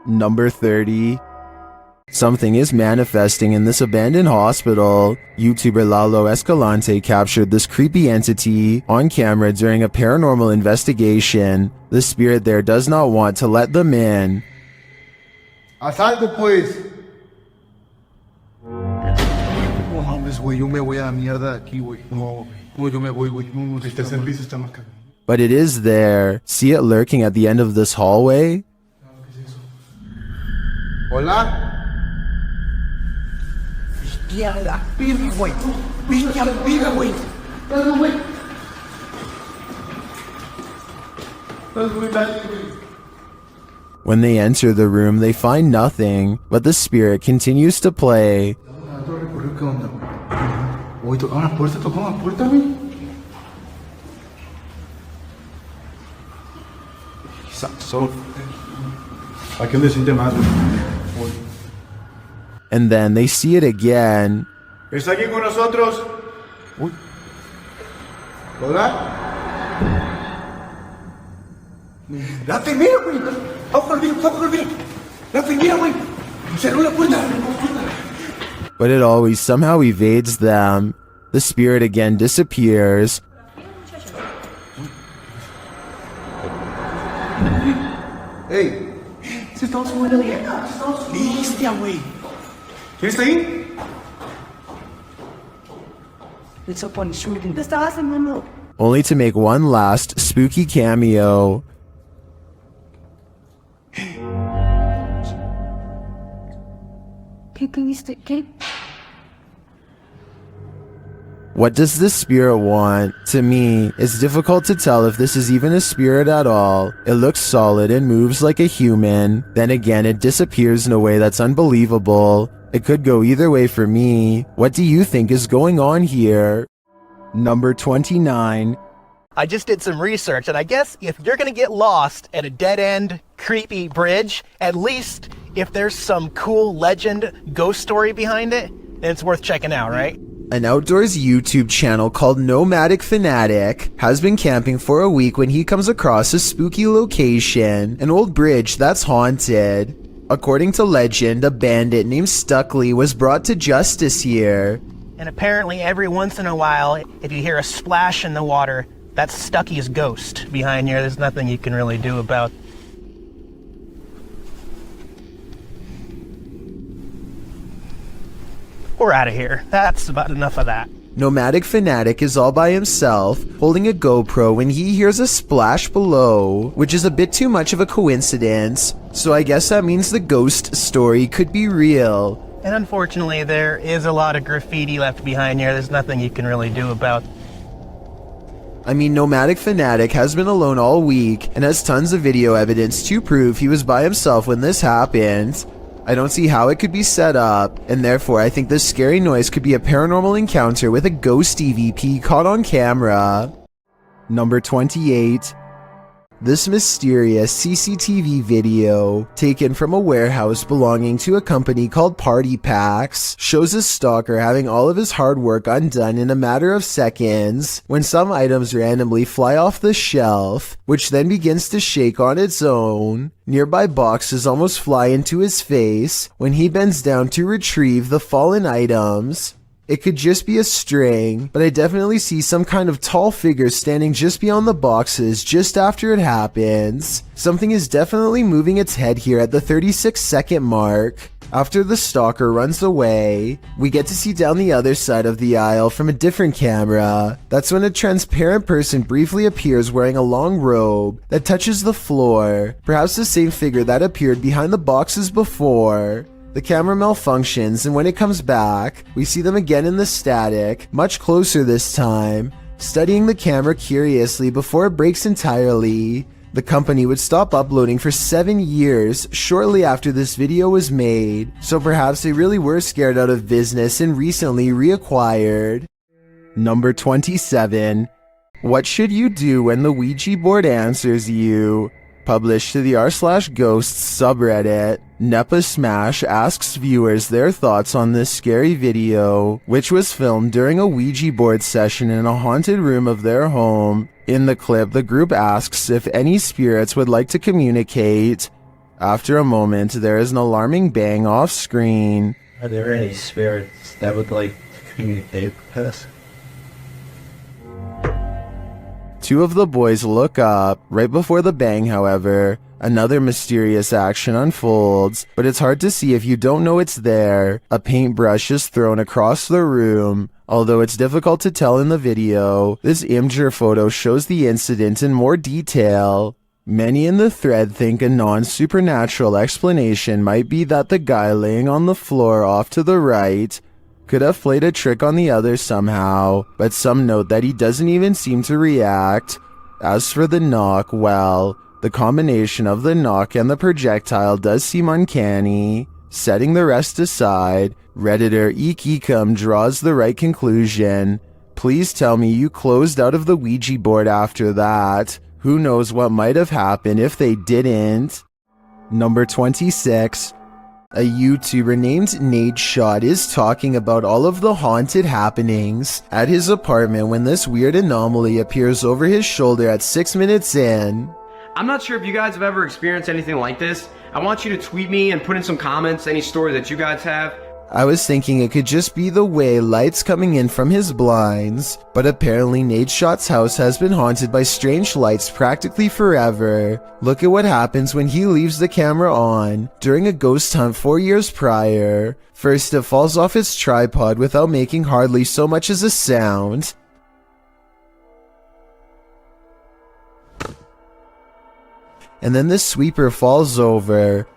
Number 30. Something is manifesting in this abandoned hospital. YouTuber Lalo Escalante captured this creepy entity on camera during a paranormal investigation. The spirit there does not want to let them in. Asalto pues. No mames, güey, yo me voy a la mierda de aquí, güey. No, yo me voy, güey. No, el tercer piso está más caro. But it is there. See it lurking at the end of this hallway? Hola. Hostia, la verga, güey. Viste a la verga, güey. Dale, güey. When they enter the room, they find nothing, but the spirit continues to play. And then they see it again. ¿Está aquí con nosotros? Uy. ¿Hola? La enfermera, güey. Ojo al vidrio, ojo al vidrio. La enfermera, güey. Cerró la puerta. But it always somehow evades them. The spirit again disappears. Hey. Se está subiendo bien. Bestia, güey. ¿Quién está ahí? It's up on shooting. Te estabas haciendo. Only to make one last spooky cameo. ¿Qué viste? ¿Qué? What does this spirit want? To me, it's difficult to tell if this is even a spirit at all. It looks solid and moves like a human. Then again, it disappears in a way that's unbelievable. It could go either way for me. What do you think is going on here? Number 29. I just did some research, and I guess if you're gonna get lost at a dead-end, creepy bridge, at least if there's some cool legend, ghost story behind it, then it's worth checking out, right? An outdoors YouTube channel called Nomadic Fanatic has been camping for a week when he comes across a spooky location, an old bridge that's haunted. According to legend, a bandit named Stuckley was brought to justice here. And apparently every once in a while, if you hear a splash in the water, that's Stucky's ghost behind here. There's nothing you can really do about. We're out of here. That's about enough of that. Nomadic Fanatic is all by himself, holding a GoPro when he hears a splash below, which is a bit too much of a coincidence, so I guess that means the ghost story could be real. And unfortunately, there is a lot of graffiti left behind here. There's nothing you can really do about. I mean, Nomadic Fanatic has been alone all week and has tons of video evidence to prove he was by himself when this happened. I don't see how it could be set up, and therefore I think this scary noise could be a paranormal encounter with a ghost EVP caught on camera. Number 28. This mysterious CCTV video, taken from a warehouse belonging to a company called Party Packs, shows a stalker having all of his hard work undone in a matter of seconds when some items randomly fly off the shelf, which then begins to shake on its own. Nearby boxes almost fly into his face when he bends down to retrieve the fallen items. It could just be a string, but I definitely see some kind of tall figure standing just beyond the boxes just after it happens. Something is definitely moving its head here at the 36-second mark. After the stalker runs away, we get to see down the other side of the aisle from a different camera. That's when a transparent person briefly appears wearing a long robe that touches the floor, perhaps the same figure that appeared behind the boxes before. The camera malfunctions, and when it comes back, we see them again in the static, much closer this time, studying the camera curiously before it breaks entirely. The company would stop uploading for 7 years shortly after this video was made, so perhaps they really were scared out of business and recently reacquired. Number 27. What should you do when the Ouija board answers you? Published to the r/ghosts subreddit, Nepa Smash asks viewers their thoughts on this scary video, which was filmed during a Ouija board session in a haunted room of their home. In the clip, the group asks if any spirits would like to communicate. After a moment, there is an alarming bang off screen. Are there any spirits that would like to communicate with us? Two of the boys look up. Right before the bang, however, another mysterious action unfolds, but it's hard to see if you don't know it's there. A paintbrush is thrown across the room. Although it's difficult to tell in the video, this Imgur photo shows the incident in more detail. Many in the thread think a non-supernatural explanation might be that the guy laying on the floor off to the right could have played a trick on the other somehow, but some note that he doesn't even seem to react. As for the knock, well, the combination of the knock and the projectile does seem uncanny. Setting the rest aside, Redditor Eekecum draws the right conclusion. Please tell me you closed out of the Ouija board after that. Who knows what might have happened if they didn't. Number 26. A YouTuber named Nadeshot is talking about all of the haunted happenings at his apartment when this weird anomaly appears over his shoulder at 6 minutes in. I'm not sure if you guys have ever experienced anything like this. I want you to tweet me and put in some comments any story that you guys have. I was thinking it could just be the way light's coming in from his blinds, but apparently Nadeshot's house has been haunted by strange lights practically forever. Look at what happens when he leaves the camera on during a ghost hunt 4 years prior. First, it falls off its tripod without making hardly so much as a sound. And then the sweeper falls over.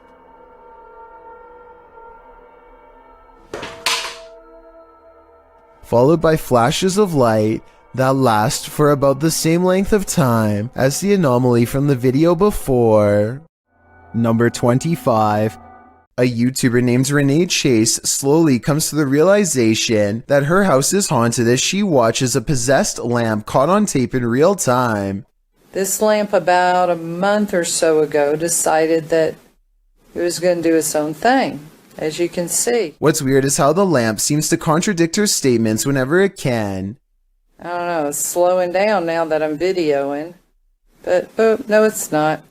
Followed by flashes of light that last for about the same length of time as the anomaly from the video before. Number 25. A YouTuber named Renee Chase slowly comes to the realization that her house is haunted as she watches a possessed lamp caught on tape in real time. This lamp about a month or so ago decided that it was going to do its own thing, as you can see. What's weird is how the lamp seems to contradict her statements whenever it can. I don't know, it's slowing down now that I'm videoing. But, oh, no it's not.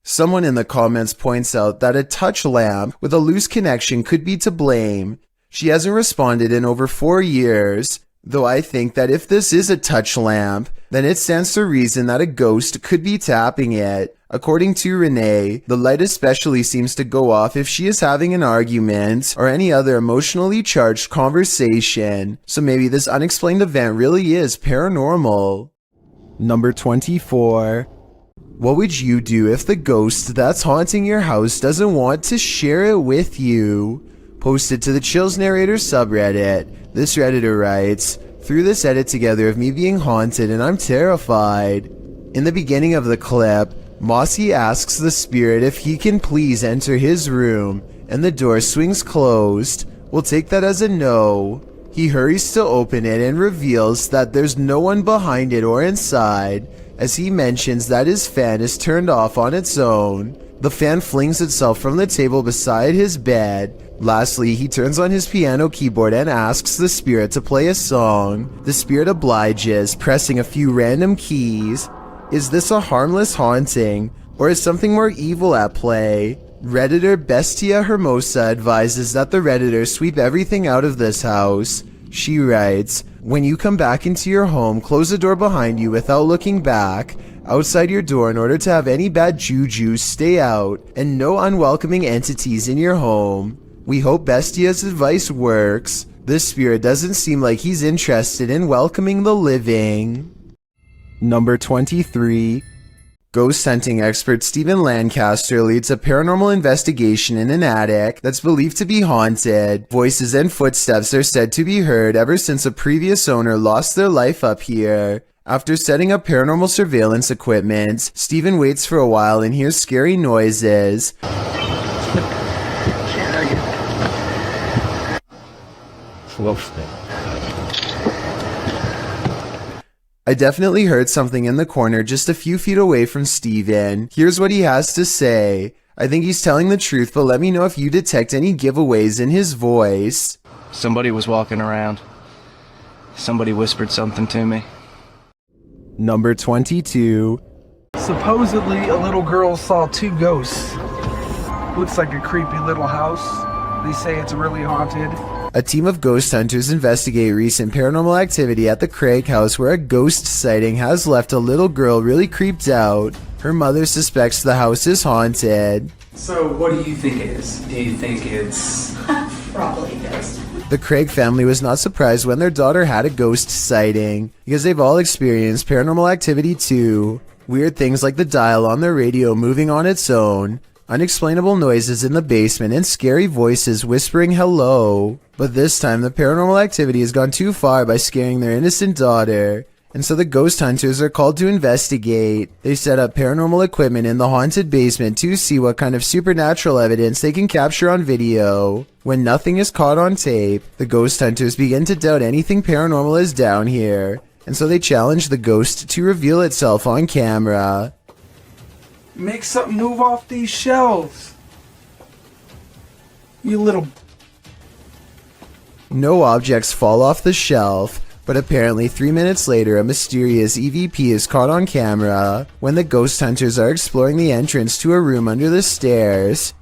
Someone in the comments points out that a touch lamp with a loose connection could be to blame. She hasn't responded in over 4 years, though I think that if this is a touch lamp, then it stands to reason that a ghost could be tapping it. According to Renee, the light especially seems to go off if she is having an argument or any other emotionally charged conversation, so maybe this unexplained event really is paranormal. Number 24. What would you do if the ghost that's haunting your house doesn't want to share it with you? Posted to the Chills Narrator subreddit, this Redditor writes, "Threw this edit together of me being haunted and I'm terrified." In the beginning of the clip, Mossy asks the spirit if he can please enter his room, and the door swings closed. We'll take that as a no. He hurries to open it and reveals that there's no one behind it or inside, as he mentions that his fan is turned off on its own. The fan flings itself from the table beside his bed. Lastly, he turns on his piano keyboard and asks the spirit to play a song. The spirit obliges, pressing a few random keys. Is this a harmless haunting, or is something more evil at play? Redditor Bestia Hermosa advises that the Redditor sweep everything out of this house. She writes, "When you come back into your home, close the door behind you without looking back. Outside your door in order to have any bad juju stay out, and no unwelcoming entities in your home." We hope Bestia's advice works. This spirit doesn't seem like he's interested in welcoming the living. Number 23. Ghost hunting expert Stephen Lancaster leads a paranormal investigation in an attic that's believed to be haunted. Voices and footsteps are said to be heard ever since a previous owner lost their life up here. After setting up paranormal surveillance equipment, Stephen waits for a while and hears scary noises. I definitely heard something in the corner just a few feet away from Steven. Here's what he has to say. I think he's telling the truth, but let me know if you detect any giveaways in his voice. Somebody was walking around. Somebody whispered something to me. Number 22. Supposedly, a little girl saw two ghosts Looks like a creepy little house. They say it's really haunted. A team of ghost hunters investigate recent paranormal activity at the Craig house where a ghost sighting has left a little girl really creeped out. Her mother suspects the house is haunted. So what do you think it is? Do you think it's... Probably ghost. The Craig family was not surprised when their daughter had a ghost sighting, because they've all experienced paranormal activity too. Weird things like the dial on their radio moving on its own, unexplainable noises in the basement, and scary voices whispering hello. But this time the paranormal activity has gone too far by scaring their innocent daughter, and so the ghost hunters are called to investigate. They set up paranormal equipment in the haunted basement to see what kind of supernatural evidence they can capture on video. When nothing is caught on tape, the ghost hunters begin to doubt anything paranormal is down here, and so they challenge the ghost to reveal itself on camera. Make something move off these shelves. You little... No objects fall off the shelf, but apparently 3 minutes later a mysterious EVP is caught on camera when the ghost hunters are exploring the entrance to a room under the stairs.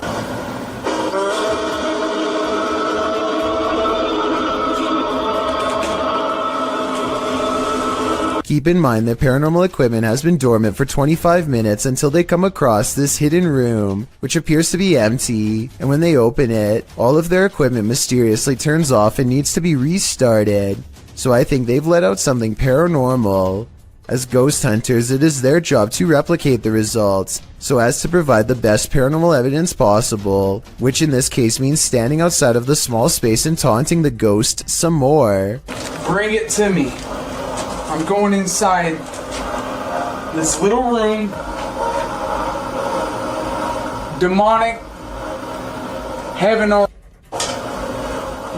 Keep in mind that paranormal equipment has been dormant for 25 minutes until they come across this hidden room, which appears to be empty, and when they open it, all of their equipment mysteriously turns off and needs to be restarted. So I think they've let out something paranormal. As ghost hunters, it is their job to replicate the results, so as to provide the best paranormal evidence possible, which in this case means standing outside of the small space and taunting the ghost some more. Bring it to me. I'm going inside this little room. Demonic. Heaven on.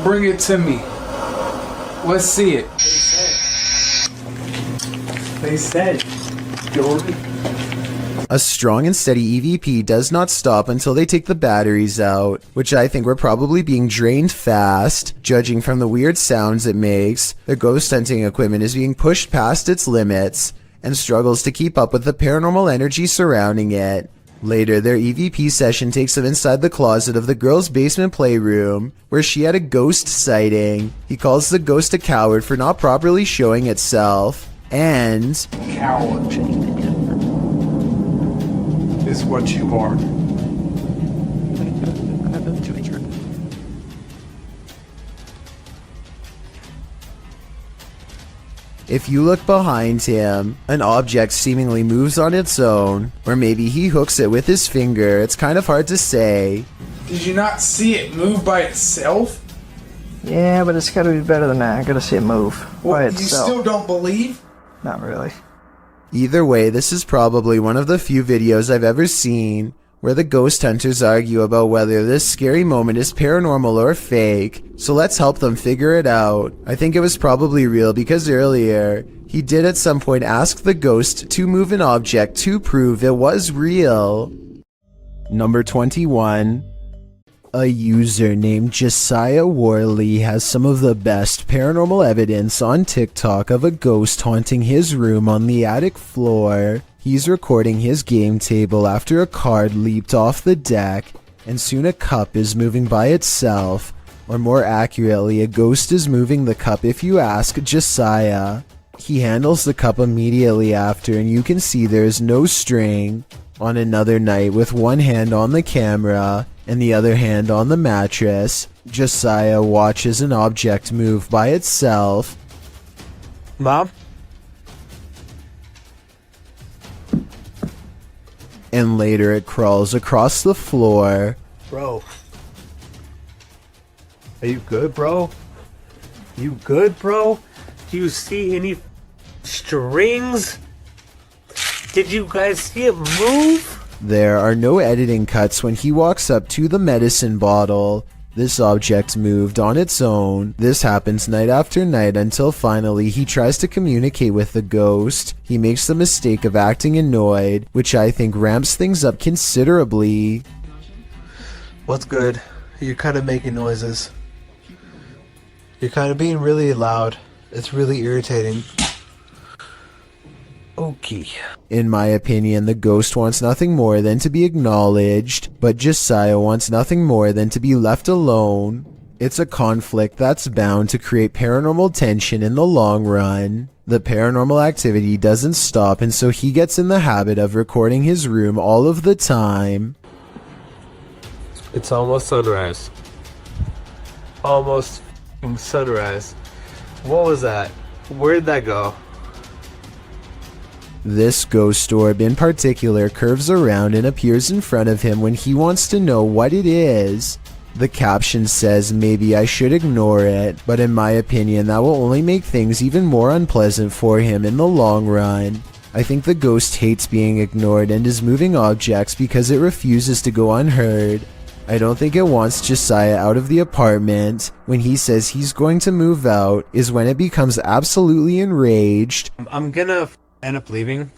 Bring it to me. Let's see it. They said. A strong and steady EVP does not stop until they take the batteries out, which I think were probably being drained fast. Judging from the weird sounds it makes, the ghost hunting equipment is being pushed past its limits and struggles to keep up with the paranormal energy surrounding it. Later, their EVP session takes them inside the closet of the girl's basement playroom, where she had a ghost sighting. He calls the ghost a coward for not properly showing itself, and... Coward. Is what you are. If you look behind him, an object seemingly moves on its own, or maybe he hooks it with his finger. It's kind of hard to say. Did you not see it move by itself? Yeah, but it's gotta be better than that. I gotta see it move by itself. You still don't believe? Not really. Either way, this is probably one of the few videos I've ever seen where the ghost hunters argue about whether this scary moment is paranormal or fake, so let's help them figure it out. I think it was probably real because earlier, he did at some point ask the ghost to move an object to prove it was real. Number 21. A user named Josiah Worley has some of the best paranormal evidence on TikTok of a ghost haunting his room on the attic floor. He's recording his game table after a card leaped off the deck, and soon a cup is moving by itself, or more accurately, a ghost is moving the cup if you ask Josiah. He handles the cup immediately after, and you can see there is no string. On another night, with one hand on the camera and the other hand on the mattress, Josiah watches an object move by itself. Mom? And later it crawls across the floor. Bro. Are you good, bro? You good, bro? Do you see any strings? Did you guys see it move? There are no editing cuts when he walks up to the medicine bottle. This object moved on its own. This happens night after night until finally he tries to communicate with the ghost. He makes the mistake of acting annoyed, which I think ramps things up considerably. What's good? You're kind of making noises. You're kind of being really loud. It's really irritating. Okay. In my opinion, the ghost wants nothing more than to be acknowledged, but Josiah wants nothing more than to be left alone. It's a conflict that's bound to create paranormal tension in the long run. The paranormal activity doesn't stop, and so he gets in the habit of recording his room all of the time. It's almost sunrise. Almost sunrise. What was that? Where'd that go? This ghost orb in particular curves around and appears in front of him when he wants to know what it is. The caption says maybe I should ignore it, but in my opinion that will only make things even more unpleasant for him in the long run. I think the ghost hates being ignored and is moving objects because it refuses to go unheard. I don't think it wants Josiah out of the apartment. When he says he's going to move out is when it becomes absolutely enraged. I'm gonna end up leaving.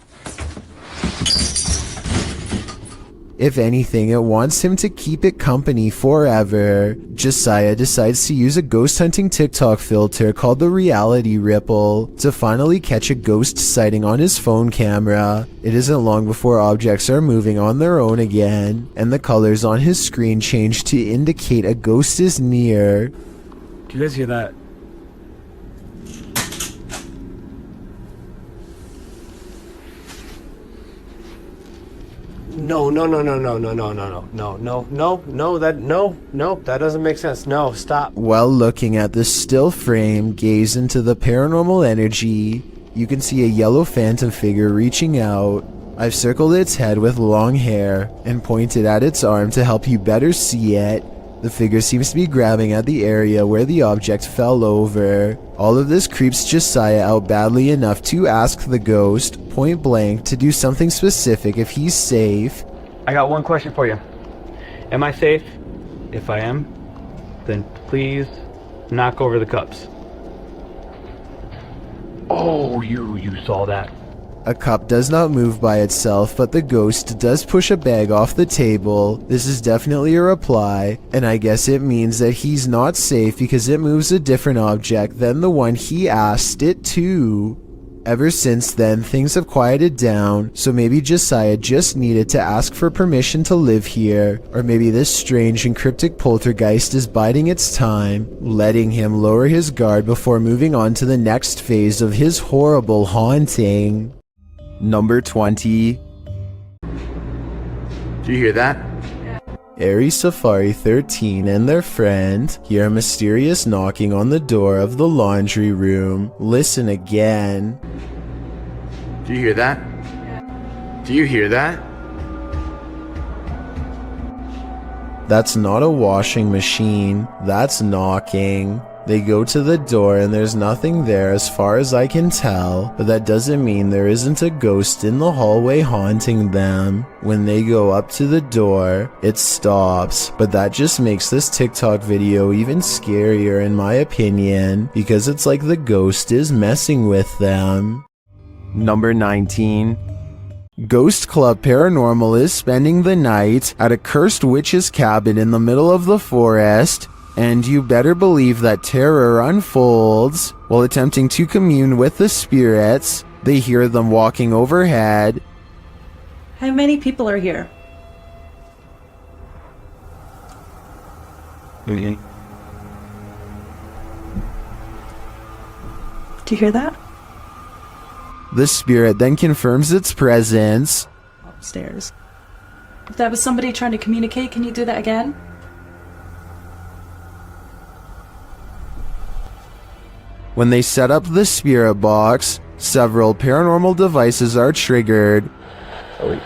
If anything, it wants him to keep it company forever. Josiah decides to use a ghost hunting TikTok filter called the reality ripple to finally catch a ghost sighting on his phone camera. It isn't long before objects are moving on their own again, and the colors on his screen change to indicate a ghost is near. Do you guys hear that? No, that doesn't make sense. No, stop. While looking at the still frame, gaze into the paranormal energy. You can see a yellow phantom figure reaching out. I've circled its head with long hair and pointed at its arm to help you better see it. The figure seems to be grabbing at the area where the object fell over. All of this creeps Josiah out badly enough to ask the ghost, point blank, to do something specific if he's safe. I got one question for you. Am I safe? If I am, then please knock over the cups. Oh, you saw that. A cup does not move by itself, but the ghost does push a bag off the table. This is definitely a reply, and I guess it means that he's not safe because it moves a different object than the one he asked it to. Ever since then, things have quieted down, so maybe Josiah just needed to ask for permission to live here, or maybe this strange and cryptic poltergeist is biding its time, letting him lower his guard before moving on to the next phase of his horrible haunting. Number 20. Do you hear that? Eerie Safari 13 and their friend hear a mysterious knocking on the door of the laundry room. Listen again. Do you hear that? Do you hear that? That's not a washing machine, that's knocking. They go to the door and there's nothing there as far as I can tell, but that doesn't mean there isn't a ghost in the hallway haunting them. When they go up to the door, it stops, but that just makes this TikTok video even scarier in my opinion, because it's like the ghost is messing with them. Number 19. Ghost Club Paranormal is spending the night at a cursed witch's cabin in the middle of the forest. And you better believe that terror unfolds. While attempting to commune with the spirits, they hear them walking overhead. How many people are here? Okay. Do you hear that? The spirit then confirms its presence. Upstairs. If that was somebody trying to communicate, can you do that again? When they set up the spirit box, several paranormal devices are triggered. Oh,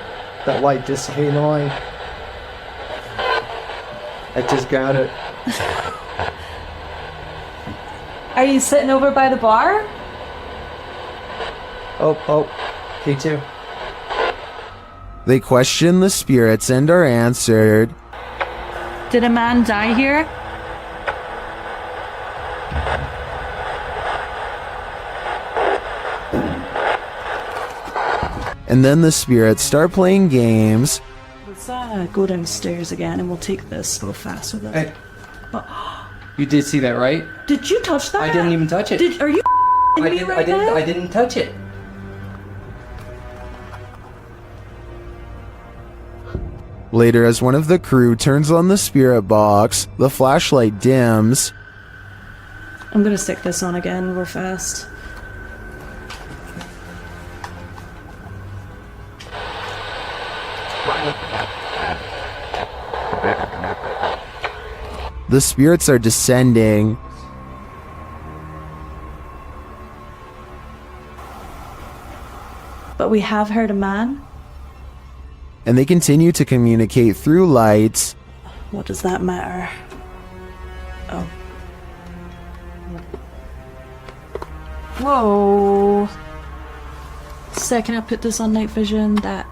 that light just came on. I just got it. Are you sitting over by the bar? Oh, P2. They question the spirits and are answered. Did a man die here? And then the spirits start playing games. Let's go downstairs again and we'll take this a little faster then. Hey. You did see that, right? Did you touch that? I didn't even touch it. Are you me right now? I didn't touch it. Later, as one of the crew turns on the spirit box, the flashlight dims. I'm gonna stick this on again real fast. The spirits are descending. But we have heard a man. And they continue to communicate through lights. What does that matter? Oh. Whoa. Second I put this on night vision, that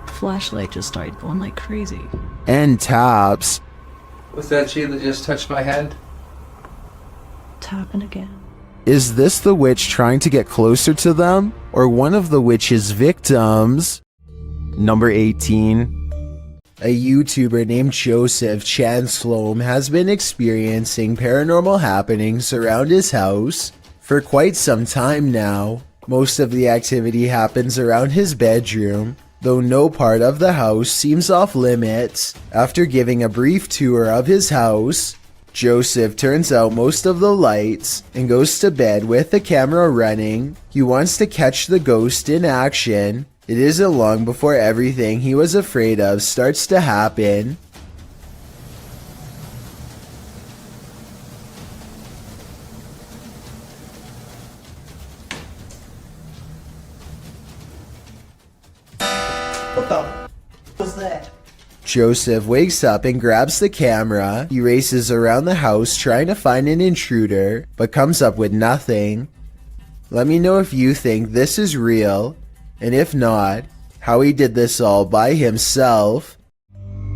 flashlight just started going like crazy. And taps. Was that she that just touched my head? Tapping again. Is this the witch trying to get closer to them? Or one of the witch's victims? Number 18. A YouTuber named Joseph Chansloam has been experiencing paranormal happenings around his house for quite some time now. Most of the activity happens around his bedroom, though no part of the house seems off limits. After giving a brief tour of his house, Joseph turns out most of the lights and goes to bed with the camera running. He wants to catch the ghost in action. It isn't long before everything he was afraid of starts to happen. What the was that? Joseph wakes up and grabs the camera. He races around the house trying to find an intruder, but comes up with nothing. Let me know if you think this is real, and if not, how he did this all by himself.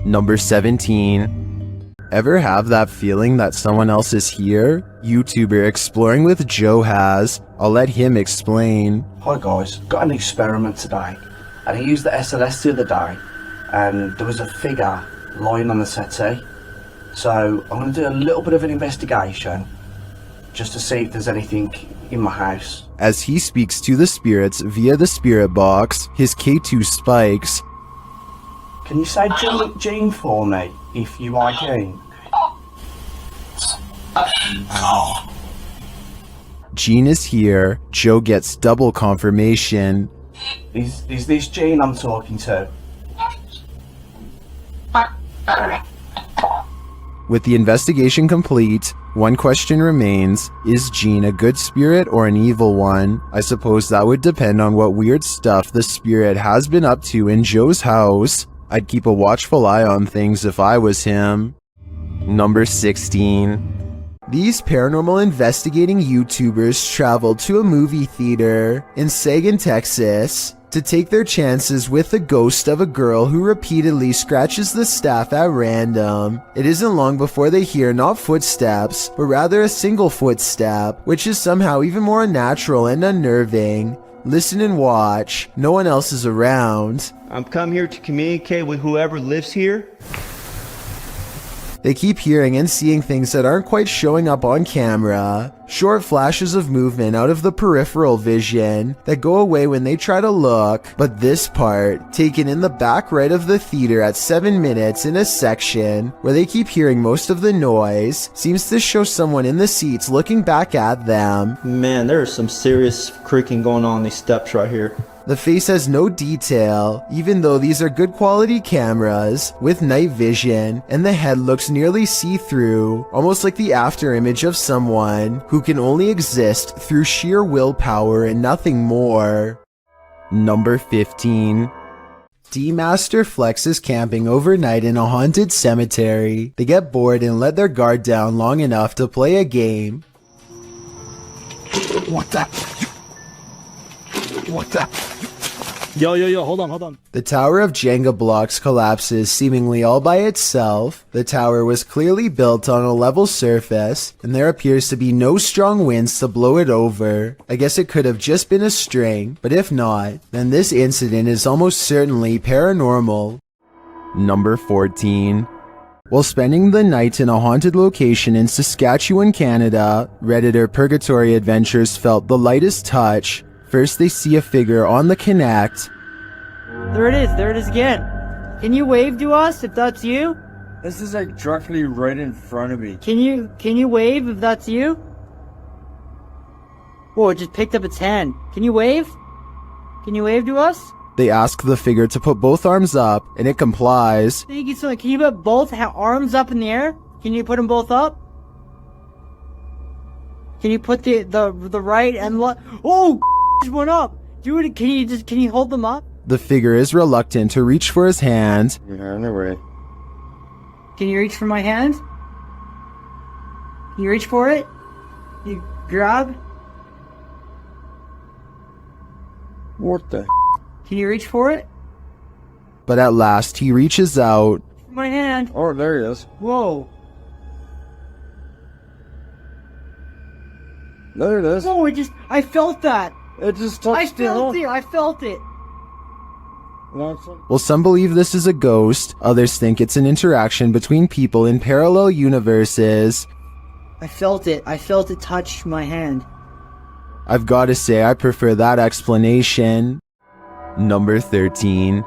Number 17. Ever have that feeling that someone else is here? YouTuber Exploring with Joe has. I'll let him explain. Hi guys, got an experiment today, and I used the SLS the other day, and there was a figure lying on the settee. So I'm going to do a little bit of an investigation just to see if there's anything in my house. As he speaks to the spirits via the spirit box, his K2 spikes. Can you say Jean for me, if you are Jean? Jean is here. Joe gets double confirmation. Is this Jean I'm talking to? With the investigation complete, one question remains: is Jean a good spirit or an evil one? I suppose that would depend on what weird stuff the spirit has been up to in Joe's house. I'd keep a watchful eye on things if I was him. Number 16. These paranormal investigating YouTubers traveled to a movie theater in Sagan, Texas, to take their chances with the ghost of a girl who repeatedly scratches the staff at random. It isn't long before they hear not footsteps, but rather a single footstep, which is somehow even more unnatural and unnerving. Listen and watch. No one else is around. I'm come here to communicate with whoever lives here. They keep hearing and seeing things that aren't quite showing up on camera. Short flashes of movement out of the peripheral vision that go away when they try to look. But this part, taken in the back right of the theater at 7 minutes in a section where they keep hearing most of the noise, seems to show someone in the seats looking back at them. Man, there's some serious creaking going on these steps right here. The face has no detail, even though these are good quality cameras with night vision, and the head looks nearly see-through, almost like the after image of someone who can only exist through sheer willpower and nothing more. Number 15. D-Master Flex is camping overnight in a haunted cemetery. They get bored and let their guard down long enough to play a game. What the? What the? Yo, hold on. The tower of Jenga blocks collapses seemingly all by itself. The tower was clearly built on a level surface, and there appears to be no strong winds to blow it over. I guess it could have just been a string, but if not, then this incident is almost certainly paranormal. Number 14. While spending the night in a haunted location in Saskatchewan, Canada, Redditor Purgatory Adventures felt the lightest touch. First, they see a figure on the Connect. There it is again. Can you wave to us if that's you? This is like directly right in front of me. Can you wave if that's you? Whoa, it just picked up its hand. Can you wave? Can you wave to us? They ask the figure to put both arms up, and it complies. Thank you so much. Can you put both arms up in the air? Can you put them both up? Can you put the right and left? Oh, just went up. Do it. Can you hold them up? The figure is reluctant to reach for his hand. Yeah, no way. Can you reach for my hand? Can you reach for it? You grab? What the? Can you reach for it? But at last, he reaches out. My hand. Oh, there he is. Whoa. There it is. Oh, I felt that. It just touched it. I felt it. Well, some believe this is a ghost, others think it's an interaction between people in parallel universes. I felt it. I felt it touch my hand. I've got to say, I prefer that explanation. Number 13.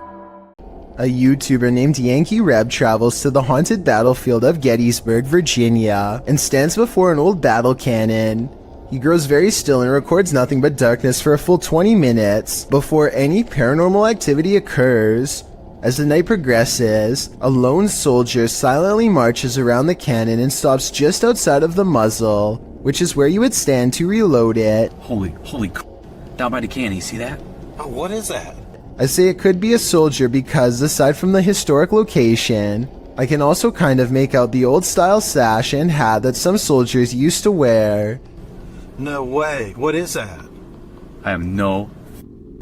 A YouTuber named Yankee Reb travels to the haunted battlefield of Gettysburg, Virginia, and stands before an old battle cannon. He grows very still and records nothing but darkness for a full 20 minutes before any paranormal activity occurs. As the night progresses, a lone soldier silently marches around the cannon and stops just outside of the muzzle, which is where you would stand to reload it. Holy down by the cannon, you see that? Oh, what is that? I say it could be a soldier because, aside from the historic location, I can also kind of make out the old style sash and hat that some soldiers used to wear. No way. What is that? I have no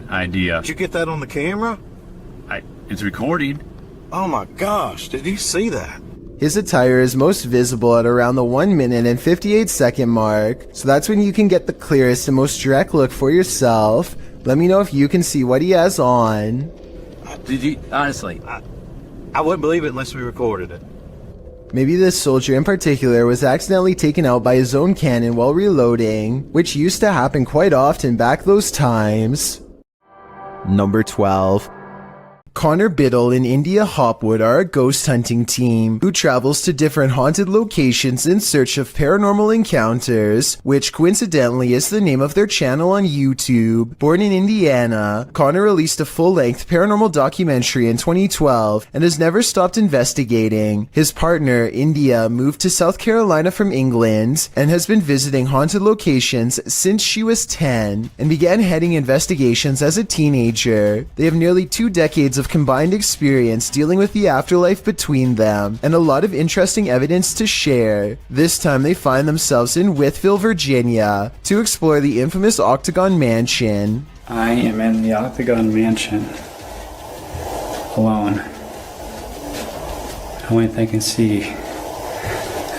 idea. Did you get that on the camera? It's recording. Oh my gosh, did you see that? His attire is most visible at around the 1 minute and 58 second mark, so that's when you can get the clearest and most direct look for yourself. Let me know if you can see what he has on. Did you? Honestly. I wouldn't believe it unless we recorded it. Maybe this soldier in particular was accidentally taken out by his own cannon while reloading, which used to happen quite often back those times. Number 12. Connor Biddle and India Hopwood are a ghost hunting team who travels to different haunted locations in search of paranormal encounters, which coincidentally is the name of their channel on YouTube. Born in Indiana, Connor released a full-length paranormal documentary in 2012 and has never stopped investigating. His partner, India, moved to South Carolina from England and has been visiting haunted locations since she was 10 and began heading investigations as a teenager. They have nearly 2 decades of combined experience dealing with the afterlife between them, and a lot of interesting evidence to share. This time they find themselves in Wytheville, Virginia, to explore the infamous Octagon Mansion. I am in the Octagon Mansion, alone. The only thing I can see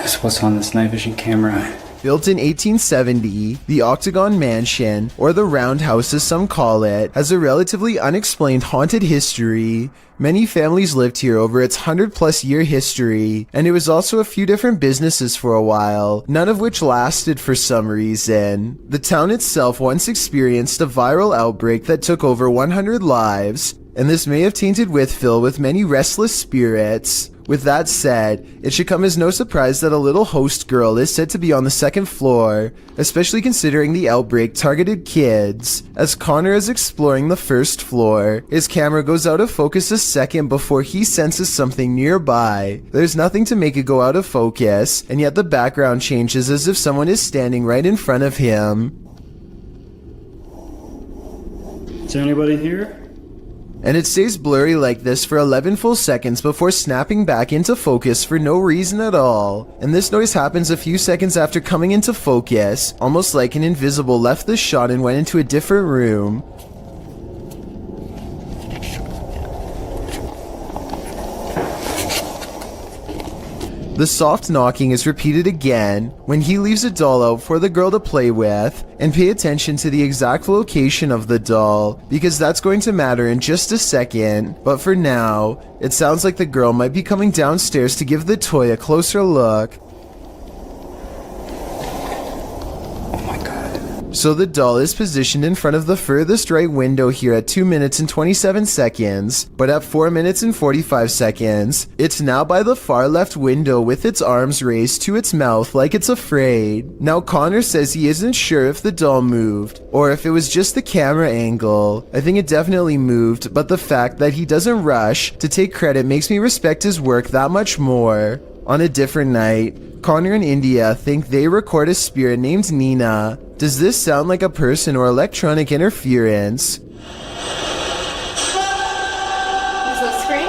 is what's on this night vision camera. Built in 1870, the Octagon Mansion, or the Roundhouse as some call it, has a relatively unexplained haunted history. Many families lived here over its 100-plus year history, and it was also a few different businesses for a while, none of which lasted for some reason. The town itself once experienced a viral outbreak that took over 100 lives, and this may have tainted Wytheville with many restless spirits. With that said, it should come as no surprise that a little host girl is said to be on the 2nd floor, especially considering the outbreak targeted kids. As Connor is exploring the 1st floor, his camera goes out of focus a second before he senses something nearby. There's nothing to make it go out of focus, and yet the background changes as if someone is standing right in front of him. Is there anybody here? And it stays blurry like this for 11 full seconds before snapping back into focus for no reason at all. And this noise happens a few seconds after coming into focus, almost like an invisible left the shot and went into a different room. The soft knocking is repeated again when he leaves a doll out for the girl to play with, and pay attention to the exact location of the doll because that's going to matter in just a second. But for now, it sounds like the girl might be coming downstairs to give the toy a closer look. Oh my god. So the doll is positioned in front of the furthest right window here at 2 minutes and 27 seconds, but at 4 minutes and 45 seconds, it's now by the far left window with its arms raised to its mouth like it's afraid. Now Connor says he isn't sure if the doll moved, or if it was just the camera angle. I think it definitely moved, but the fact that he doesn't rush to take credit makes me respect his work that much more. On a different night, Connor and India think they record a spirit named Nina. Does this sound like a person or electronic interference? Is that scream?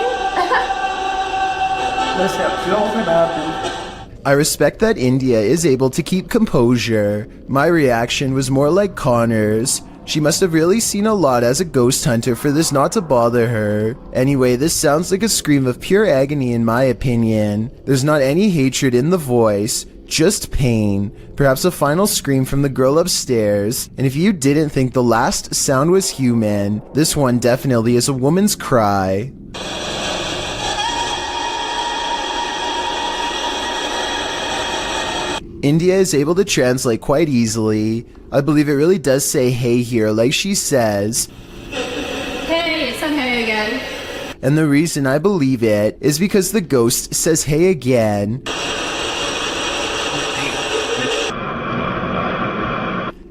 I respect that India is able to keep composure. My reaction was more like Connor's. She must have really seen a lot as a ghost hunter for this not to bother her. Anyway, this sounds like a scream of pure agony in my opinion. There's not any hatred in the voice, just pain. Perhaps a final scream from the girl upstairs. And if you didn't think the last sound was human, this one definitely is a woman's cry. India is able to translate quite easily. I believe it really does say hey here, like she says. Hey, it's on hey again. And the reason I believe it is because the ghost says hey again.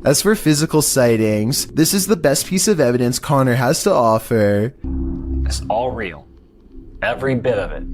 As for physical sightings, this is the best piece of evidence Connor has to offer. It's all real. Every bit of it.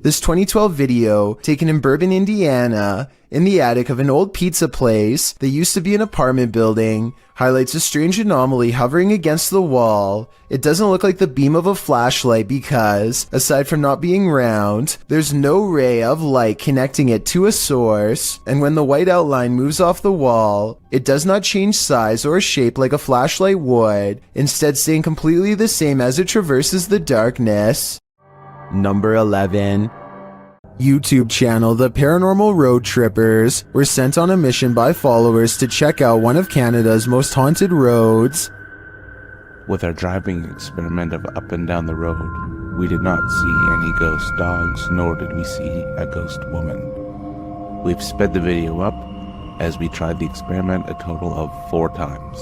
This 2012 video, taken in Bourbon, Indiana, in the attic of an old pizza place that used to be an apartment building, highlights a strange anomaly hovering against the wall. It doesn't look like the beam of a flashlight because, aside from not being round, there's no ray of light connecting it to a source, and when the white outline moves off the wall, it does not change size or shape like a flashlight would, instead staying completely the same as it traverses the darkness. Number 11. YouTube channel The Paranormal Road Trippers were sent on a mission by followers to check out one of Canada's most haunted roads. With our driving experiment of up and down the road, we did not see any ghost dogs, nor did we see a ghost woman. We've sped the video up as we tried the experiment a total of 4 times.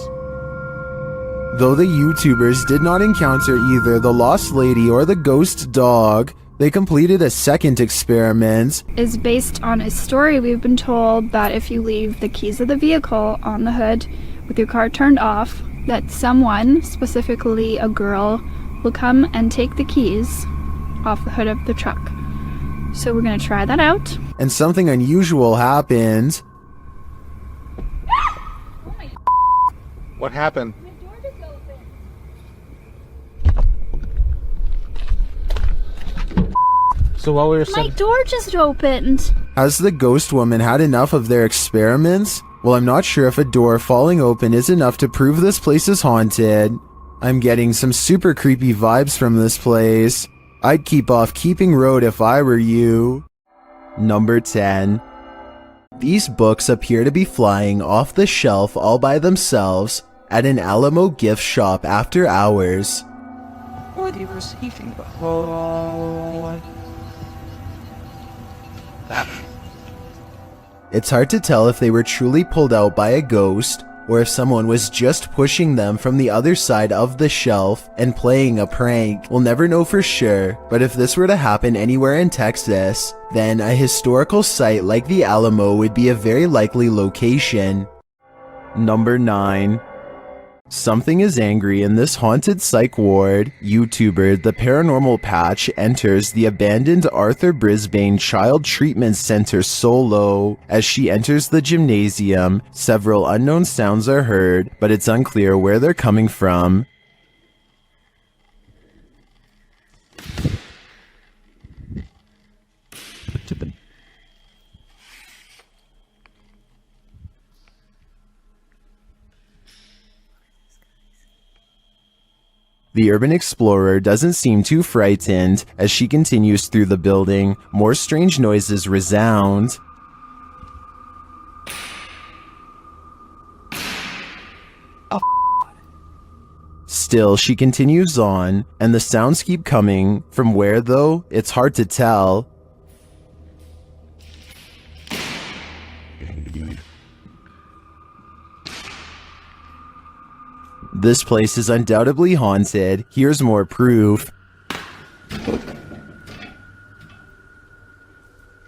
Though the YouTubers did not encounter either the lost lady or the ghost dog, they completed a second experiment. Is based on a story we've been told that if you leave the keys of the vehicle on the hood with your car turned off, that someone, specifically a girl, will come and take the keys off the hood of the truck. So we're gonna try that out. And something unusual happened. What happened? So while we were My door just opened. Has the ghost woman had enough of their experiments? Well, I'm not sure if a door falling open is enough to prove this place is haunted. I'm getting some super creepy vibes from this place. I'd keep off Keeping Road if I were you. Number 10. These books appear to be flying off the shelf all by themselves at an Alamo gift shop after hours. What are you receiving? It's hard to tell if they were truly pulled out by a ghost, or if someone was just pushing them from the other side of the shelf and playing a prank. We'll never know for sure, but if this were to happen anywhere in Texas, then a historical site like the Alamo would be a very likely location. Number 9. Something is angry in this haunted psych ward. YouTuber The Paranormal Patch enters the abandoned Arthur Brisbane Child Treatment Center solo. As she enters the gymnasium, several unknown sounds are heard, but it's unclear where they're coming from. The urban explorer doesn't seem too frightened as she continues through the building. More strange noises resound. Still, she continues on, and the sounds keep coming. From where, though, it's hard to tell. This place is undoubtedly haunted. Here's more proof.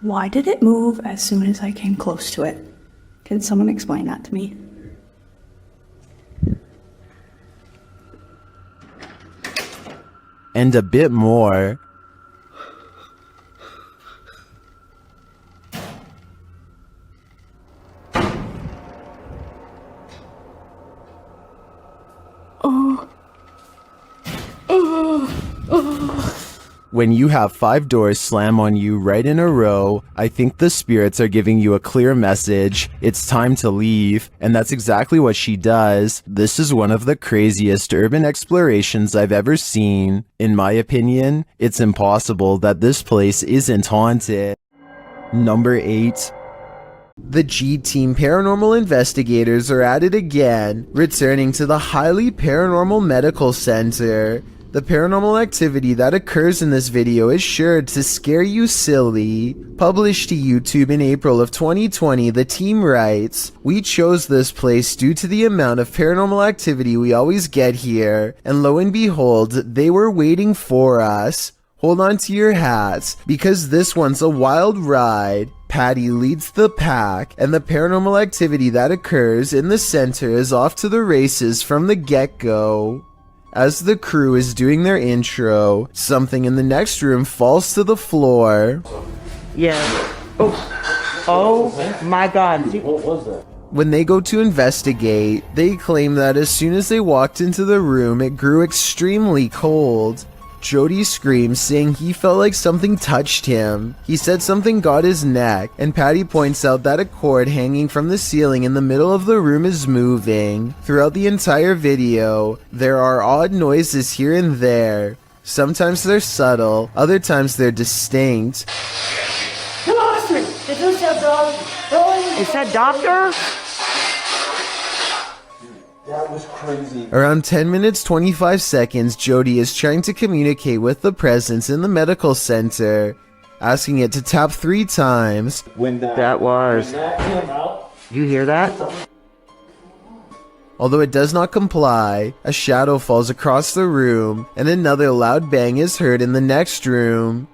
Why did it move as soon as I came close to it? Can someone explain that to me? And a bit more. When you have 5 doors slam on you right in a row, I think the spirits are giving you a clear message. It's time to leave. And that's exactly what she does. This is one of the craziest urban explorations I've ever seen. In my opinion, it's impossible that this place isn't haunted. Number 8. The G-Team paranormal investigators are at it again, returning to the highly paranormal medical center. The paranormal activity that occurs in this video is sure to scare you silly. Published to YouTube in April of 2020, the team writes, "We chose this place due to the amount of paranormal activity we always get here, and lo and behold, they were waiting for us. Hold on to your hats, because this one's a wild ride." Patty leads the pack, and the paranormal activity that occurs in the center is off to the races from the get-go. As the crew is doing their intro, something in the next room falls to the floor. Yeah. Oh my god. What was that? When they go to investigate, they claim that as soon as they walked into the room, it grew extremely cold. Jody screams, saying he felt like something touched him. He said something got his neck, and Patty points out that a cord hanging from the ceiling in the middle of the room is moving. Throughout the entire video, there are odd noises here and there. Sometimes they're subtle, other times they're distinct. Come on, did you say dog? Is that doctor? That was crazy. Around 10 minutes 25 seconds, Jody is trying to communicate with the presence in the medical center, asking it to tap 3 times. When that came out, You hear that? Although it does not comply, a shadow falls across the room, and another loud bang is heard in the next room.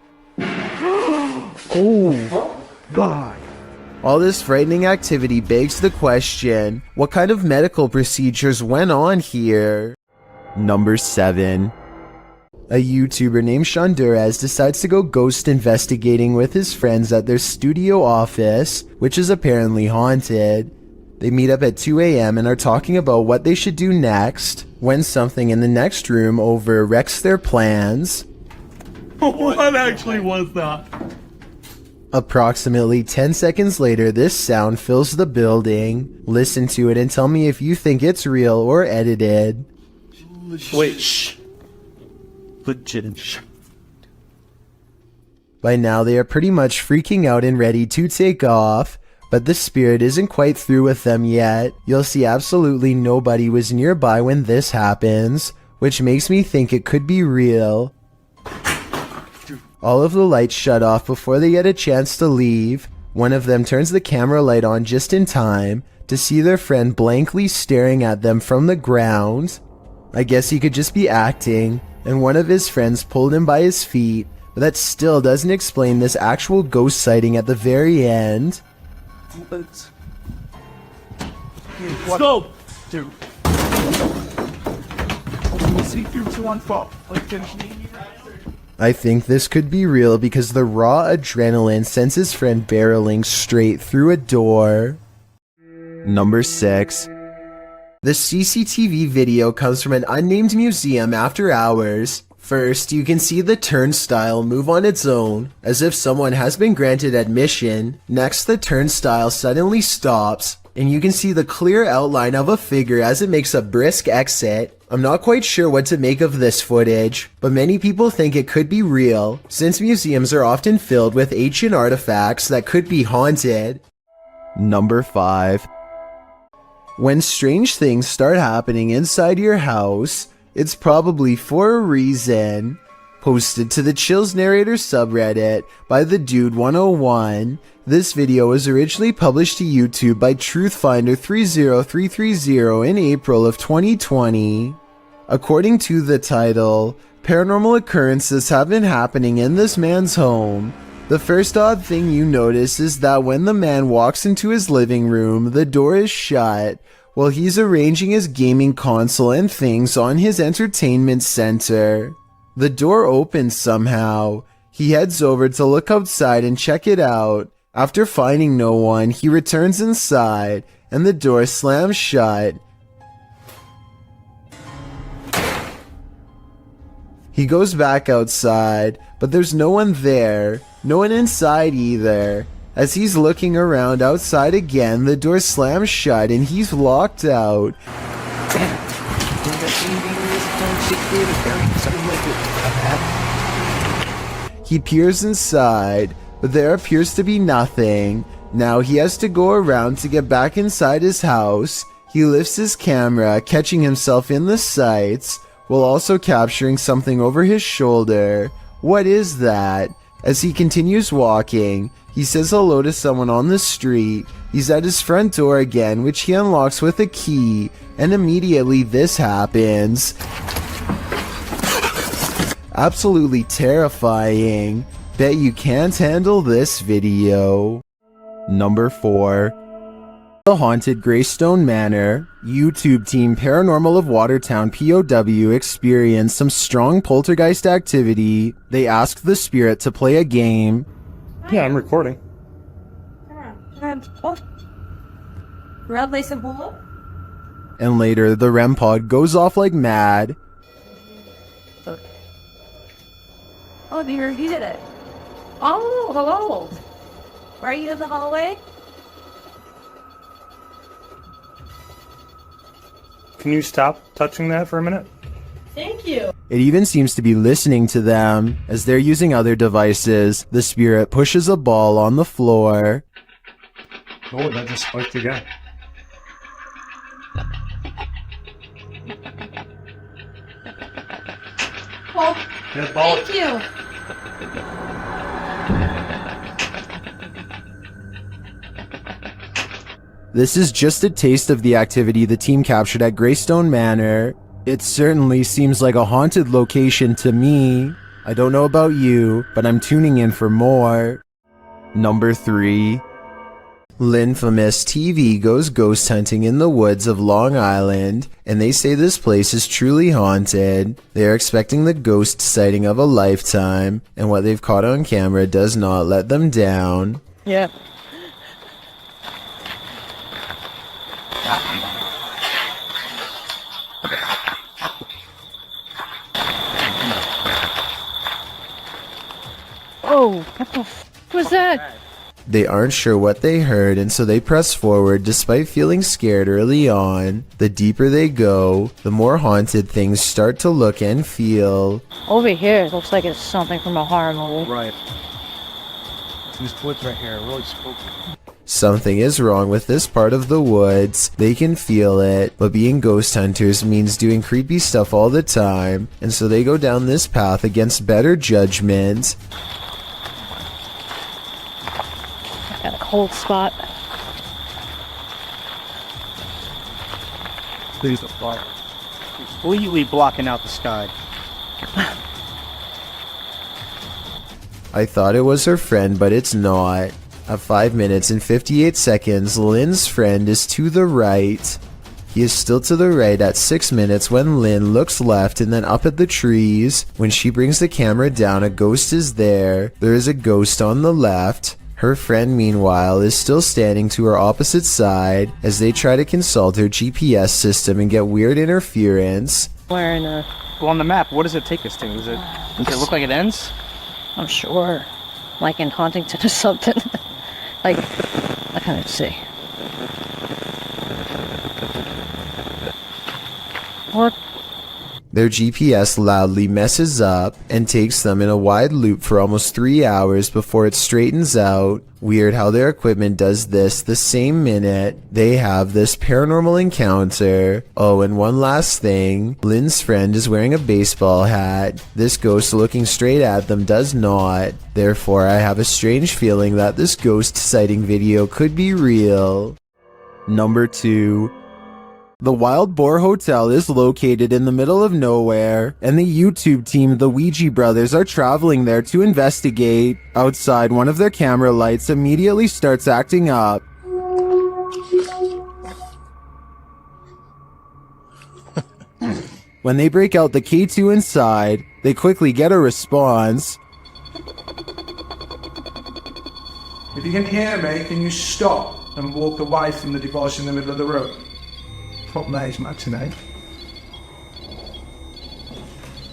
Oh, God. All this frightening activity begs the question, what kind of medical procedures went on here? Number 7. A YouTuber named Shondurez decides to go ghost investigating with his friends at their studio office, which is apparently haunted. They meet up at 2 a.m. and are talking about what they should do next, when something in the next room over wrecks their plans. What actually was that? Approximately 10 seconds later, this sound fills the building. Listen to it and tell me if you think it's real or edited. Wait, shh. Legit. By now, they are pretty much freaking out and ready to take off, but the spirit isn't quite through with them yet. You'll see absolutely nobody was nearby when this happens, which makes me think it could be real. All of the lights shut off before they get a chance to leave. One of them turns the camera light on just in time to see their friend blankly staring at them from the ground. I guess he could just be acting, and one of his friends pulled him by his feet, but that still doesn't explain this actual ghost sighting at the very end. Let's go, dude. See if you're on fault. I think this could be real because the raw adrenaline sends his friend barreling straight through a door. Number 6. The CCTV video comes from an unnamed museum after hours. First, you can see the turnstile move on its own, as if someone has been granted admission. Next, the turnstile suddenly stops, and you can see the clear outline of a figure as it makes a brisk exit. I'm not quite sure what to make of this footage, but many people think it could be real, since museums are often filled with ancient artifacts that could be haunted. Number 5. When strange things start happening inside your house, it's probably for a reason. Posted to the Chills Narrator subreddit by the Dude 101. This video was originally published to YouTube by Truthfinder 30330 in April of 2020. According to the title, paranormal occurrences have been happening in this man's home. The first odd thing you notice is that when the man walks into his living room, the door is shut while he's arranging his gaming console and things on his entertainment center. The door opens somehow. He heads over to look outside and check it out. After finding no one, he returns inside and the door slams shut. He goes back outside, but there's no one there, no one inside either. As he's looking around outside again, the door slams shut and he's locked out. He peers inside, but there appears to be nothing. Now he has to go around to get back inside his house. He lifts his camera, catching himself in the sights, while also capturing something over his shoulder. What is that? As he continues walking, he says hello to someone on the street. He's at his front door again, which he unlocks with a key, and immediately this happens. Absolutely terrifying. Bet you can't handle this video. Number 4. The Haunted Greystone Manor. YouTube team Paranormal of Watertown POW experienced some strong poltergeist activity. They asked the spirit to play a game. Yeah, I'm recording. And later, the REM pod goes off like mad. Oh, dear, he did it. Oh, hello. Are you in the hallway? Can you stop touching that for a minute? Thank you. It even seems to be listening to them. As they're using other devices, the spirit pushes a ball on the floor. Oh, that just spiked again. Oh, Good ball. thank you. This is just a taste of the activity the team captured at Greystone Manor. It certainly seems like a haunted location to me. I don't know about you, but I'm tuning in for more. Number 3. Linfamous TV goes ghost hunting in the woods of Long Island, and they say this place is truly haunted. They are expecting the ghost sighting of a lifetime, and what they've caught on camera does not let them down. Yeah. Oh, what the f was that? They aren't sure what they heard, and so they press forward despite feeling scared early on. The deeper they go, the more haunted things start to look and feel. Over here, it looks like it's something from a horror movie. Right. These woods right here are really spooky. Something is wrong with this part of the woods. They can feel it, but being ghost hunters means doing creepy stuff all the time, and so they go down this path against better judgment. Got a cold spot. Please don't fire. Completely blocking out the sky. I thought it was her friend, but it's not. At 5 minutes and 58 seconds, Lynn's friend is to the right. He is still to the right at 6 minutes when Lynn looks left and then up at the trees. When she brings the camera down, a ghost is there. There is a ghost on the left. Her friend, meanwhile, is still standing to her opposite side as they try to consult her GPS system and get weird interference. Wearing Well, on the map, what does it take us to? Does it look like it ends? I'm sure. Like in Huntington or something. Like, I can't see. What? Their GPS loudly messes up and takes them in a wide loop for almost 3 hours before it straightens out. Weird how their equipment does this the same minute they have this paranormal encounter. Oh, and one last thing. Lynn's friend is wearing a baseball hat. This ghost looking straight at them does not. Therefore, I have a strange feeling that this ghost sighting video could be real. Number 2. The Wild Boar Hotel is located in the middle of nowhere, and the YouTube team, the Ouija brothers, are traveling there to investigate. Outside, one of their camera lights immediately starts acting up. When they break out the K2 inside, they quickly get a response. If you can hear me, can you stop and walk away from the device in the middle of the room? Fuck me, it's matinee.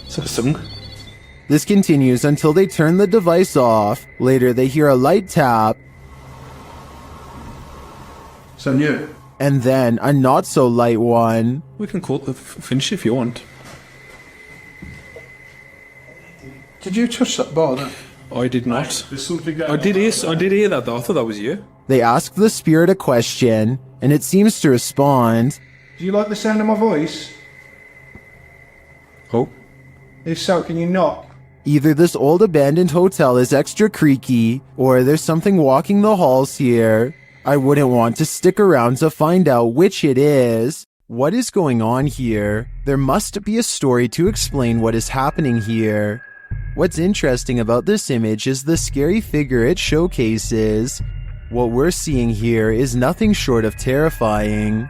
Is that a song? This continues until they turn the device off. Later, they hear a light tap. So new. And then a not so light one. We can call it the finish if you want. Did you touch that bar then? I did not. There's something going I did hear that though. I thought that was you. They ask the spirit a question, and it seems to respond. Do you like the sound of my voice? Oh. If so, can you knock? Either this old abandoned hotel is extra creaky, or there's something walking the halls here. I wouldn't want to stick around to find out which it is. What is going on here? There must be a story to explain what is happening here. What's interesting about this image is the scary figure it showcases. What we're seeing here is nothing short of terrifying.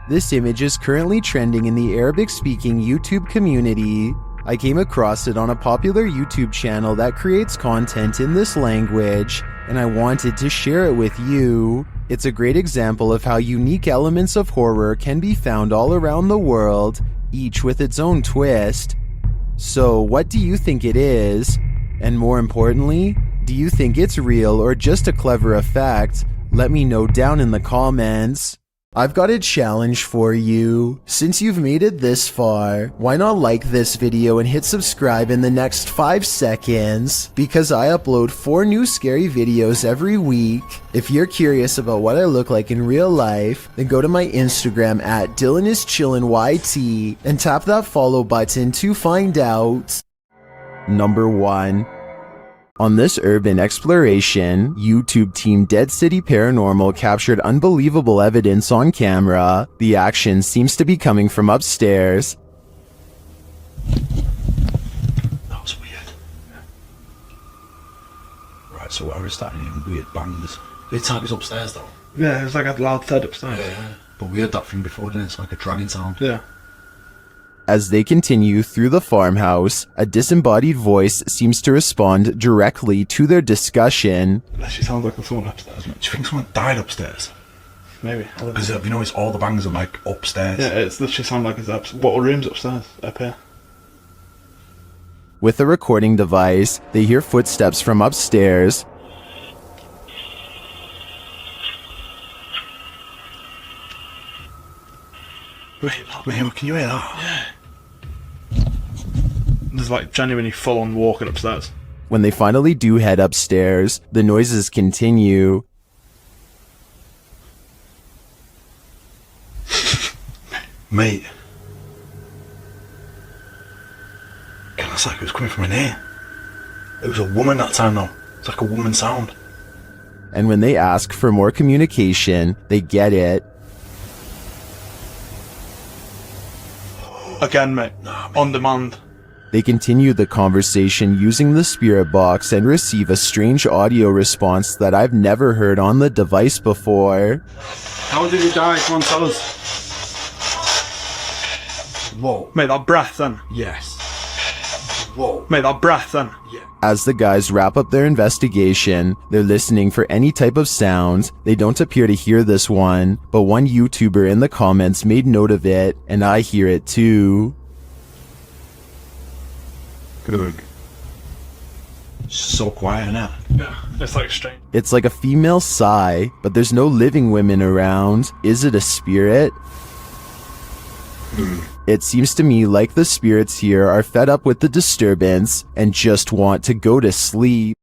This image is currently trending in the Arabic-speaking YouTube community. I came across it on a popular YouTube channel that creates content in this language, and I wanted to share it with you. It's a great example of how unique elements of horror can be found all around the world, each with its own twist. So, what do you think it is? And more importantly, do you think it's real or just a clever effect? Let me know down in the comments. I've got a challenge for you. Since you've made it this far, why not like this video and hit subscribe in the next 5 seconds? Because I upload 4 new scary videos every week. If you're curious about what I look like in real life, then go to my Instagram at DylanIsChillinYT and tap that follow button to find out. Number 1. On this urban exploration, YouTube team Dead City Paranormal captured unbelievable evidence on camera. The action seems to be coming from upstairs. That was weird. Right, so I was starting hearing weird bangs. The type is upstairs though. Yeah, it's like a loud thud upstairs. Yeah, but we heard that thing before, didn't it? It's like a dragging sound. Yeah. As they continue through the farmhouse, a disembodied voice seems to respond directly to their discussion. That shit sounds like someone upstairs, mate. Do you think someone died upstairs? Maybe. Because have you noticed all the bangs are like upstairs? Yeah, it's literally sound like it's up. What room's upstairs? Up here. With a recording device, they hear footsteps from upstairs. Wait, can you hear that? Yeah. There's like genuinely full on walking upstairs. When they finally do head upstairs, the noises continue. Mate. God, that's like it was coming from in here. It was a woman that time though. It's like a woman sound. And when they ask for more communication, they get it. Again, mate. On demand. They continue the conversation using the spirit box and receive a strange audio response that I've never heard on the device before. How did he die? Come on, tell us. Whoa. Mate, that breath then. Yes. Whoa. Mate, that breath then. Yeah. As the guys wrap up their investigation, they're listening for any type of sound. They don't appear to hear this one, but one YouTuber in the comments made note of it, and I hear it too. Good. It's so quiet now. Yeah, it's like strange. It's like a female sigh, but there's no living women around. Is it a spirit? It seems to me like the spirits here are fed up with the disturbance and just want to go to sleep.